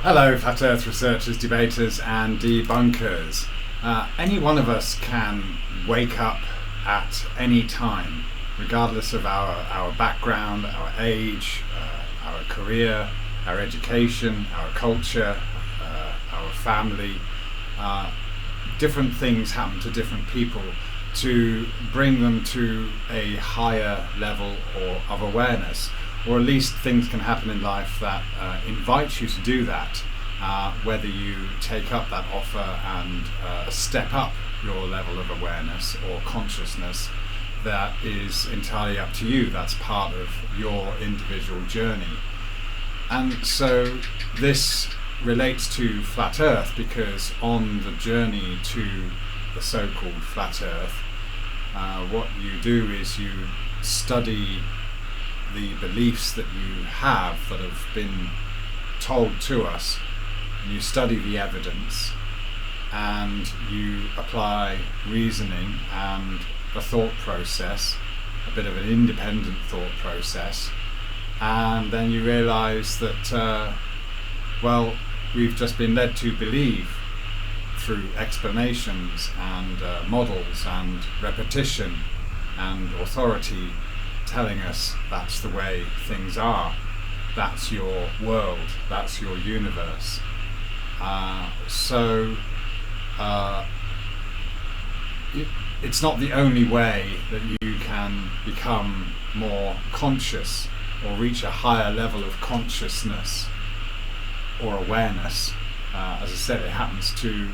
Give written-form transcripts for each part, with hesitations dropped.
Hello, Flat Earth researchers, debaters and debunkers. Any one of us can wake up at any time, regardless of our background, our age, our career, our education, our culture, our family. Different things happen to different people to bring them to a higher level of awareness. Or at least things can happen in life that invite you to do that, whether you take up that offer and step up your level of awareness or consciousness. That is entirely up to you. That's part of your individual journey. And so this relates to Flat Earth, because on the journey to the so-called Flat Earth, what you do is you study the beliefs that you have that have been told to us, and you study the evidence, and you apply reasoning and a thought process, a bit of an independent thought process, and then you realize that we've just been led to believe through explanations and models and repetition and authority telling us that's the way things are, that's your world, that's your universe. It's not the only way that you can become more conscious or reach a higher level of consciousness or awareness. As I said, it happens to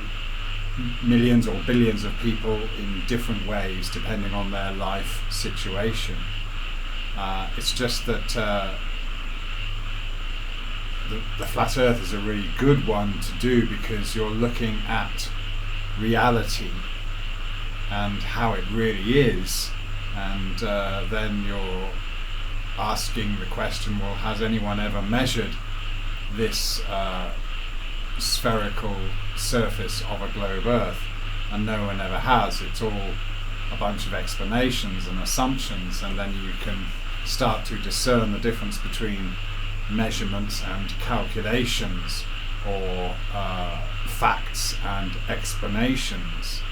millions or billions of people in different ways depending on their life situation. It's just that the Flat Earth is a really good one to do, because you're looking at reality and how it really is, and then you're asking the question, well, has anyone ever measured this spherical surface of a globe Earth? And no one ever has. It's all a bunch of explanations and assumptions, and then you can start to discern the difference between measurements and calculations, or facts and explanations,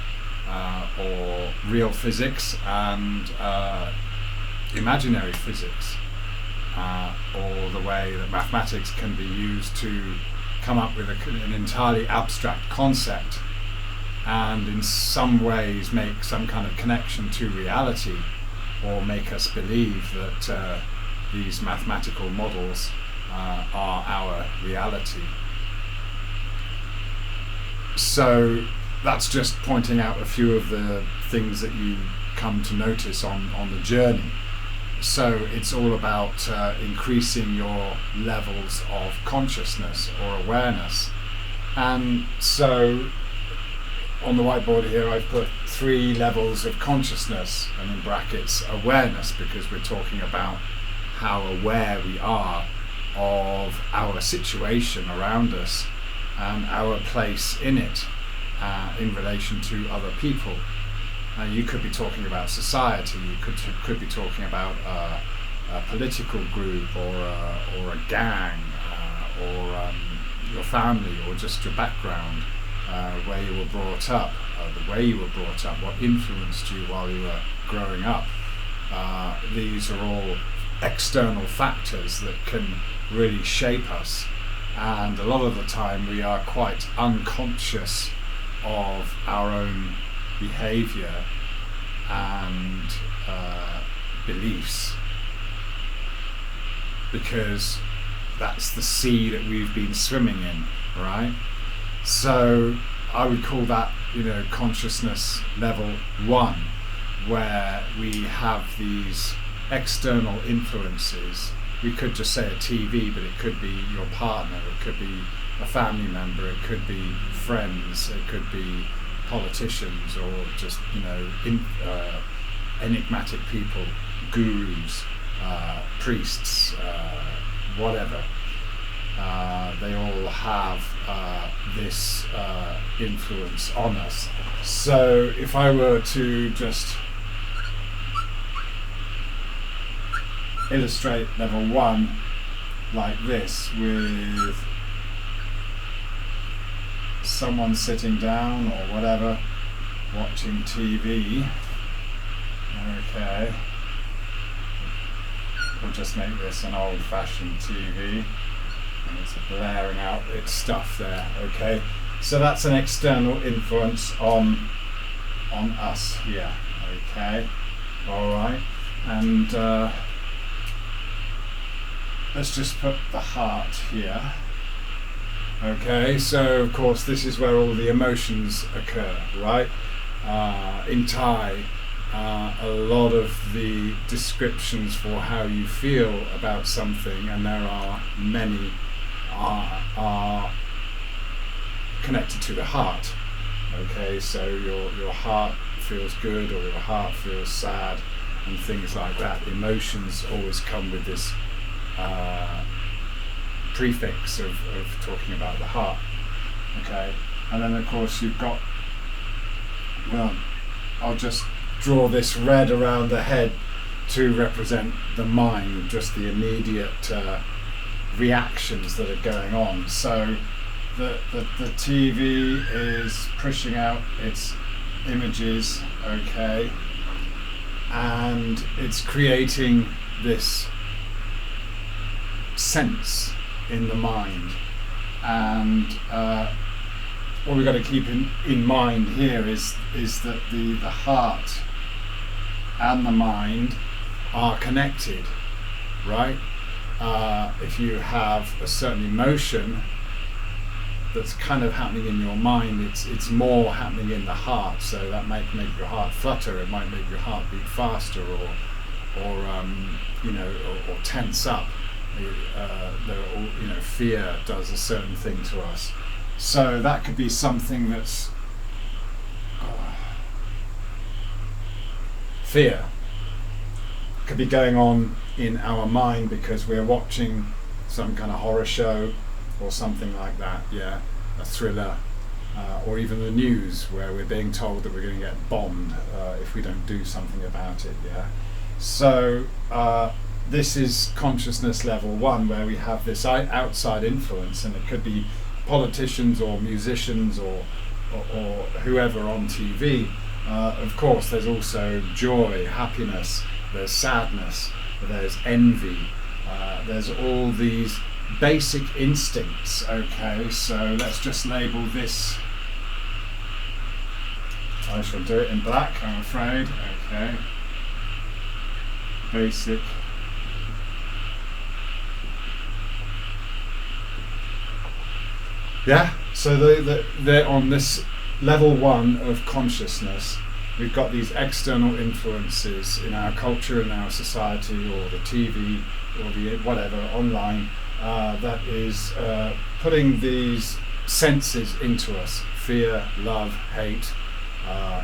or real physics and imaginary physics, or the way that mathematics can be used to come up with an entirely abstract concept and in some ways make some kind of connection to reality, or make us believe that these mathematical models are our reality. So that's just pointing out a few of the things that you come to notice on the journey. So it's all about increasing your levels of consciousness or awareness. And so on the whiteboard here I've put 3 levels of consciousness, and in brackets awareness, because we're talking about how aware we are of our situation around us and our place in it in relation to other people. You could be talking about society, you could be talking about a political group, or a gang, or your family, or just your background, where you were brought up, the way you were brought up, what influenced you while you were growing up. These are all external factors that can really shape us, and a lot of the time we are quite unconscious of our own behavior and beliefs, because that's the sea that we've been swimming in, right? So I would call that, consciousness level 1, where we have these external influences. We could just say a TV, but it could be your partner, it could be a family member, it could be friends, it could be politicians, or just enigmatic people, gurus, priests, whatever. They all have this influence on us. So if I were to just illustrate level 1 like this, with someone sitting down or whatever, watching TV. Okay. We'll just make this an old-fashioned TV, and it's blaring out its stuff there. Okay. So that's an external influence on us here. Okay. All right. And let's just put the heart here. Okay, so of course this is where all the emotions occur, right? In Thai, a lot of the descriptions for how you feel about something, and there are many, are connected to the heart. Okay, so your heart feels good or your heart feels sad and things like that. Emotions always come with this prefix of talking about the heart. Okay, and then of course you've got, well, I'll just draw this red around the head to represent the mind, just the immediate reactions that are going on. So the TV is pushing out its images, okay, and it's creating this sense in the mind. And what we've got to keep in mind here is that the heart and the mind are connected, right? If you have a certain emotion that's kind of happening in your mind, it's more happening in the heart. So that might make your heart flutter. It might make your heart beat faster, or tense up. Fear does a certain thing to us. So that could be something that's fear could be going on in our mind because we're watching some kind of horror show or something like that, yeah, a thriller, or even the news where we're being told that we're going to get bombed if we don't do something about it, yeah. So this is consciousness level 1, where we have this outside influence, and it could be politicians or musicians or whoever on TV. Of course, there's also joy, happiness, there's sadness, there's envy, there's all these basic instincts. Okay, so let's just label this. I shall do it in black, I'm afraid. Okay, basic. Yeah, so they're on this level 1 of consciousness. We've got these external influences in our culture, in our society, or the TV, or the whatever, online, that is putting these senses into us: fear, love, hate,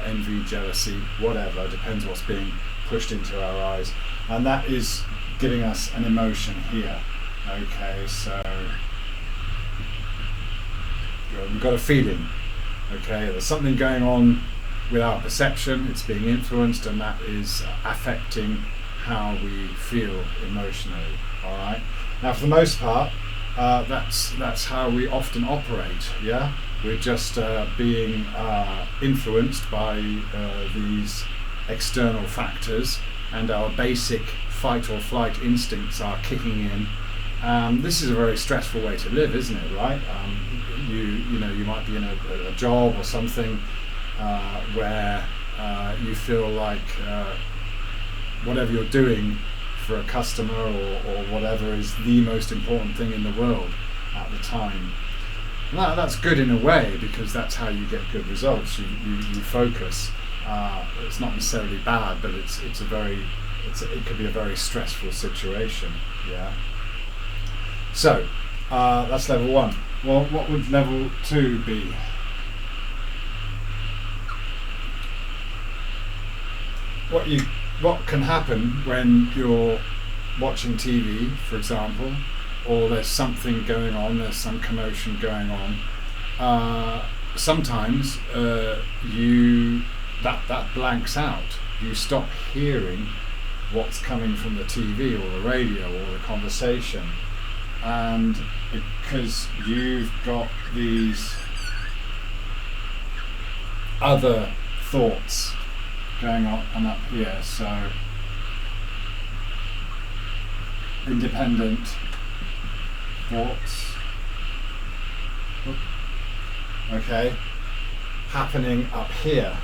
envy, jealousy, whatever, depends what's being pushed into our eyes. And that is giving us an emotion here. Okay, so we've got a feeling. Okay, there's something going on with our perception, it's being influenced, and that is affecting how we feel emotionally. All right. Now, for the most part, that's how we often operate. Yeah, we're just being influenced by these external factors, and our basic fight or flight instincts are kicking in. This is a very stressful way to live, isn't it? Right? You might be in a job or something where you feel like whatever you're doing for a customer or whatever is the most important thing in the world at the time. That's good in a way, because that's how you get good results. You focus. It's not necessarily bad, but it could be a very stressful situation. Yeah. So that's level 1. Well, what would level 2 be? What can happen when you're watching TV, for example, or there's something going on, there's some commotion going on. Sometimes that blanks out. You stop hearing what's coming from the TV or the radio or the conversation, and because you've got these other thoughts going on up here. So independent thoughts, okay, happening up here,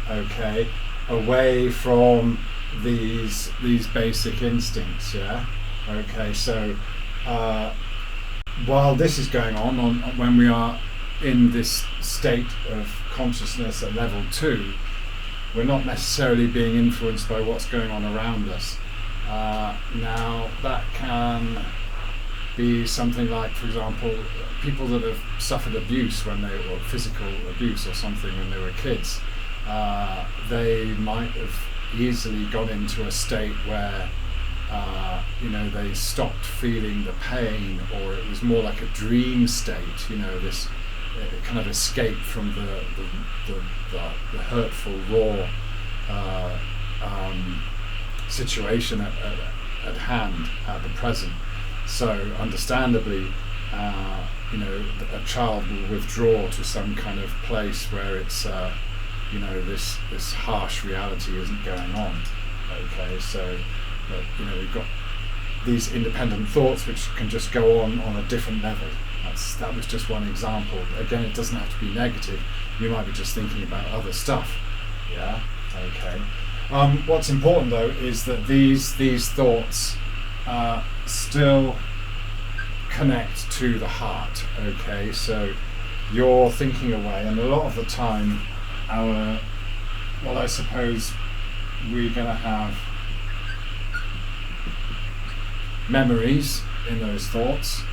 okay, away from these basic instincts, yeah, okay. So while this is going on when we are in this state of consciousness at level 2, we're not necessarily being influenced by what's going on around us. Now that can be something like, for example, people that have suffered abuse or physical abuse or something when they were kids. They might have easily got into a state where they stopped feeling the pain, or it was more like a dream state, this kind of escape from the hurtful, raw situation at hand, at the present. So understandably, a child will withdraw to some kind of place where it's this harsh reality isn't going on. Okay, so we've got these independent thoughts which can just go on a different level. That was just one example. Again, it doesn't have to be negative. You might be just thinking about other stuff. Yeah. Okay. What's important though is that these thoughts still connect to the heart. Okay. So you're thinking away, and a lot of the time, I suppose we're going to have memories in those thoughts,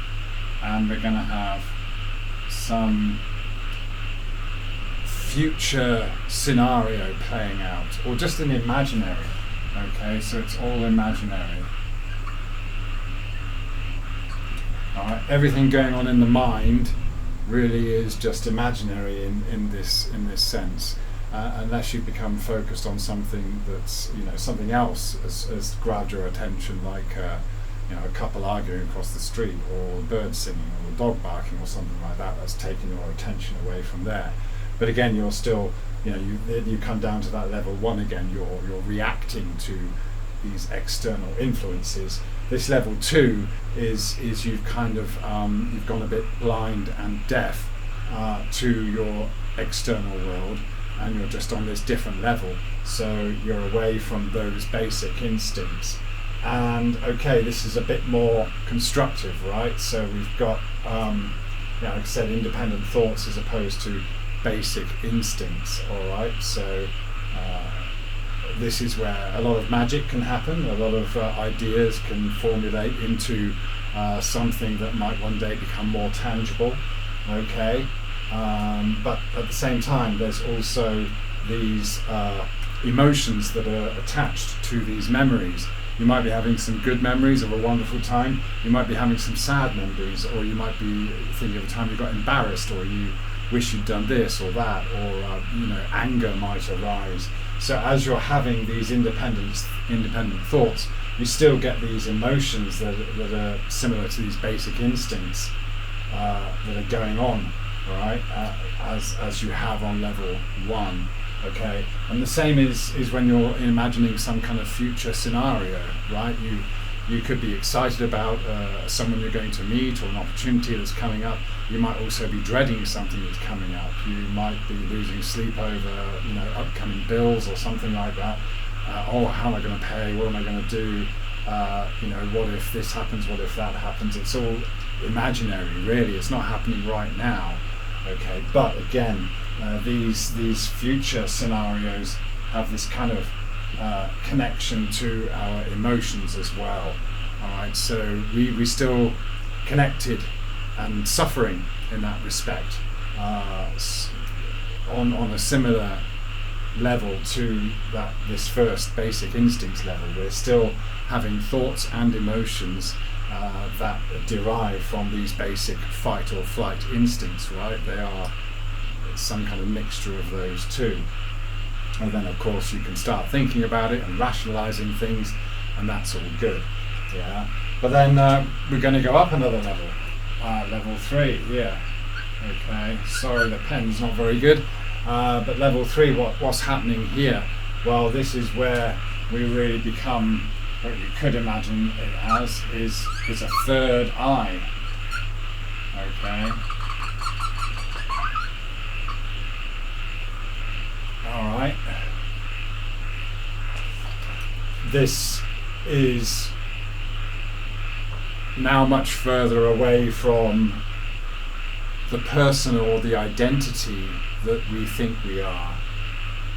and we're going to have some future scenario playing out, or just an imaginary. Okay, so it's all imaginary. Alright, everything going on in the mind really is just imaginary in this sense, unless you become focused on something that's something else has grabbed your attention, like a couple arguing across the street, or birds singing, or a dog barking, or something like that. That's taking your attention away from there. But again, you're still, you come down to that level 1 again. You're reacting to these external influences. This level 2 is you've kind of you've gone a bit blind and deaf to your external world, and you're just on this different level. So you're away from those basic instincts. And okay, this is a bit more constructive, right? So we've got, like I said, independent thoughts as opposed to basic instincts. All right, so this is where a lot of magic can happen. A lot of ideas can formulate into something that might one day become more tangible. Okay, but at the same time, there's also these emotions that are attached to these memories. You might be having some good memories of a wonderful time. You might be having some sad memories, or you might be thinking of a time you got embarrassed, or you wish you'd done this or that, or anger might arise. So as you're having these independent thoughts, you still get these emotions that are similar to these basic instincts that are going on, right? As you have on level 1. Okay, and the same is when you're imagining some kind of future scenario, right? You could be excited about someone you're going to meet, or an opportunity that's coming up. You might also be dreading something that's coming up. You might be losing sleep over upcoming bills or something like that. How am I going to pay? What am I going to do? What if this happens? What if that happens? It's all imaginary, really. It's not happening right now. Okay, but again, these future scenarios have this kind of connection to our emotions as well. All right, so we still connected and suffering in that respect, on a similar level to this first basic instincts level. We're still having thoughts and emotions that derive from these basic fight or flight instincts, right? They are some kind of mixture of those two. And then of course you can start thinking about it and rationalizing things, and that's all good. Yeah. But then we're going to go up another level, level 3. Yeah. Okay. Sorry, the pen's not very good. But level 3, what's happening here? Well, this is where we really become what you could imagine it as is a third eye. Okay. All right. This is now much further away from the person or the identity that we think we are,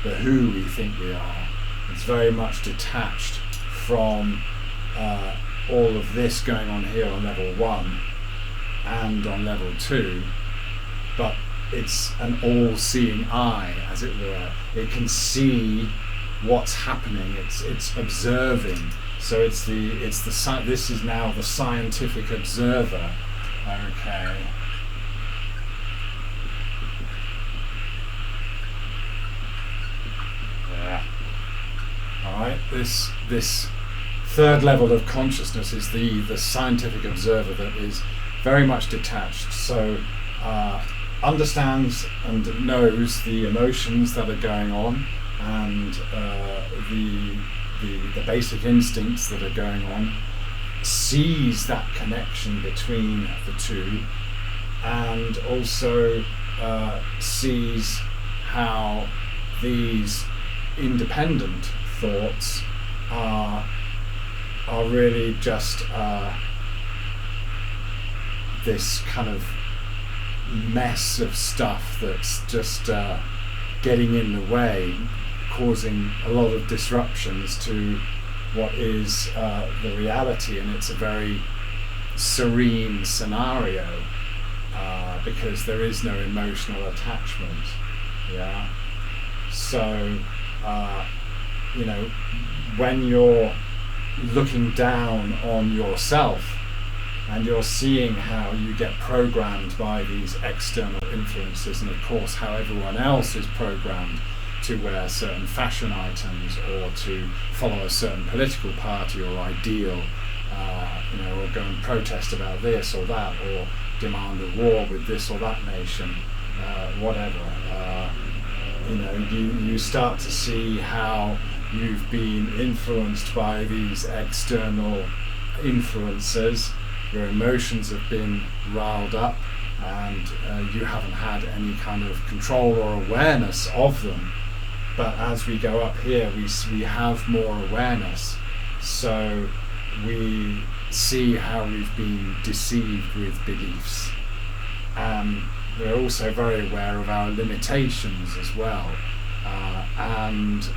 the who we think we are. It's very much detached from all of this going on here on level 1 and on level 2, but it's an all-seeing eye, as it were. It can see what's happening. It's observing. So this is now the scientific observer. Okay. Yeah. All right. This third level of consciousness is the scientific observer that is very much detached. So understands and knows the emotions that are going on and the basic instincts that are going on, sees that connection between the two, and also sees how these independent thoughts are really just this kind of mess of stuff that's just getting in the way, causing a lot of disruptions to what is the reality. And it's a very serene scenario because there is no emotional attachment. Yeah. So when you're looking down on yourself and you're seeing how you get programmed by these external influences, and of course how everyone else is programmed to wear certain fashion items or to follow a certain political party or ideal, or go and protest about this or that, or demand a war with this or that nation, whatever. You start to see how you've been influenced by these external influences. Your emotions have been riled up, and you haven't had any kind of control or awareness of them. But as we go up here, we have more awareness. So we see how we've been deceived with beliefs. We're also very aware of our limitations as well. And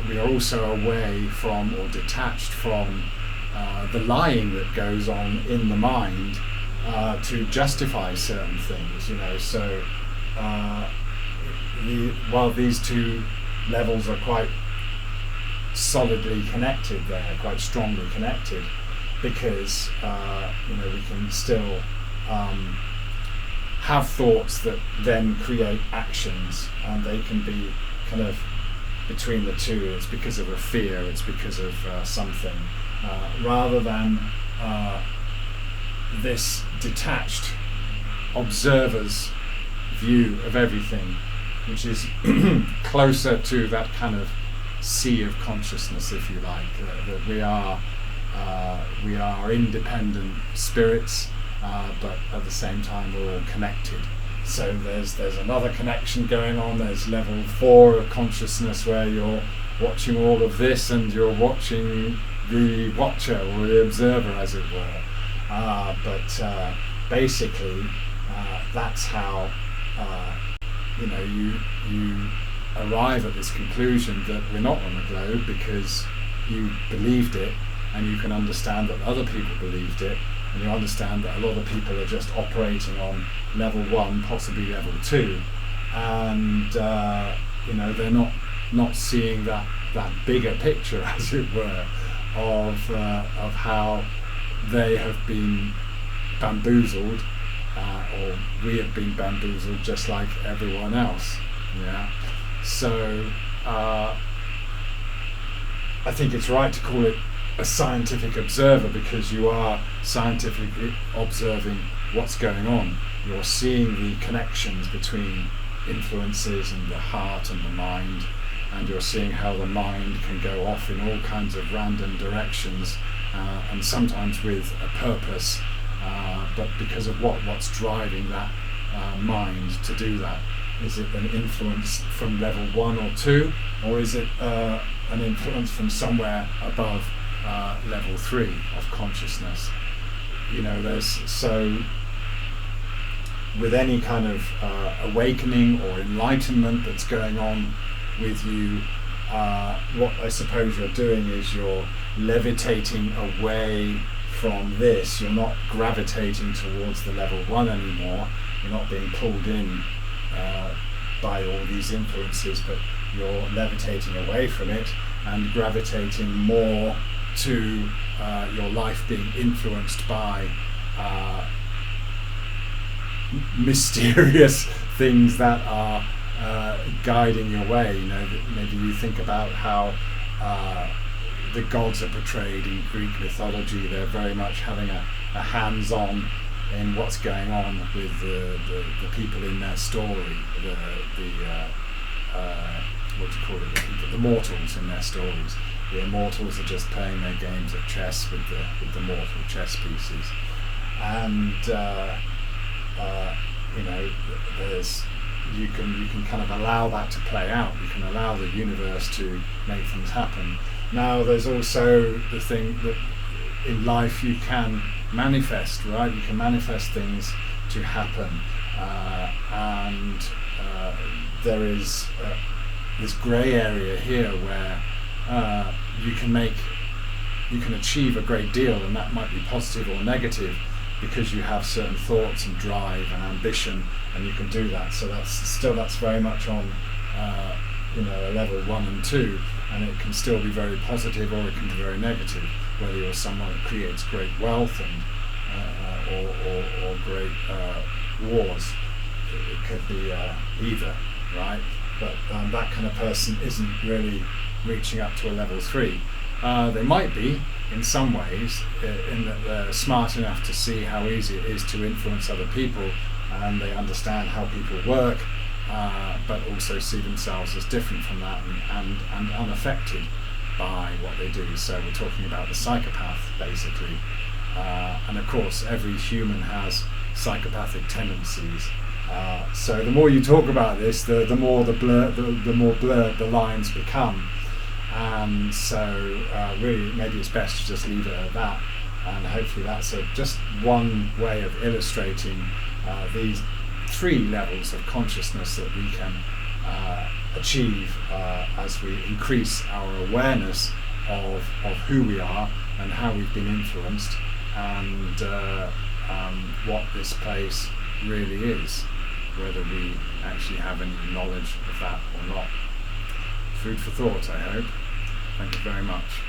we are also away from or detached from the lying that goes on in the mind to justify certain things. So while these two levels are quite solidly connected, they're quite strongly connected, because we can still have thoughts that then create actions, and they can be kind of between the two. It's because of a fear, it's because of something, rather than this detached observer's view of everything, which is closer to that kind of sea of consciousness, if you like, that we are independent spirits, but at the same time we're all connected. So there's another connection going on. There's level 4 of consciousness, where you're watching all of this and you're watching the watcher or the observer, as it were. But basically that's how you arrive at this conclusion that we're not on the globe, because you believed it, and you can understand that other people believed it, and you understand that a lot of people are just operating on level 1, possibly level 2, and they're not seeing that bigger picture, as it were, of how they have been bamboozled, or we have been bamboozled just like everyone else. Yeah. So I think it's right to call it a scientific observer, because you are scientifically observing what's going on. You're seeing the connections between influences and the heart and the mind, and you're seeing how the mind can go off in all kinds of random directions, and sometimes with a purpose, but because of what's driving that mind to do that. Is it an influence from level 1 or 2, or is it an influence from somewhere above level 3 of consciousness? So with any kind of awakening or enlightenment that's going on with you, what I suppose you're doing is you're levitating away from this. You're not gravitating towards the level 1 anymore. You're not being pulled in by all these influences, but you're levitating away from it and gravitating more to your life being influenced by mysterious things that are guiding your way. Maybe you think about how the gods are portrayed in Greek mythology. They're very much having a hands-on in what's going on with the people in their story, the mortals in their stories. The immortals are just playing their games of chess with the mortal chess pieces, and you can kind of allow that to play out. You can allow the universe to make things happen. Now, there's also the thing that in life you can manifest, right? You can manifest things to happen, and there is this grey area here where you can achieve a great deal, and that might be positive or negative because you have certain thoughts and drive and ambition, and you can do that. So that's very much on a level 1 and 2, and it can still be very positive or it can be very negative. Whether you're someone that creates great wealth and or great wars, it could be either, right? But that kind of person isn't really reaching up to a level 3. They might be in some ways, in that they're smart enough to see how easy it is to influence other people, and they understand how people work, but also see themselves as different from that and unaffected by what they do. So we're talking about the psychopath, basically. And of course, every human has psychopathic tendencies. So the more you talk about this, the more blurred the lines become. And so really, maybe it's best to just leave it at that. And hopefully that's just one way of illustrating these 3 levels of consciousness that we can achieve as we increase our awareness of who we are and how we've been influenced, and what this place really is, whether we actually have any knowledge of that or not. Food for thought, I hope. Thank you very much.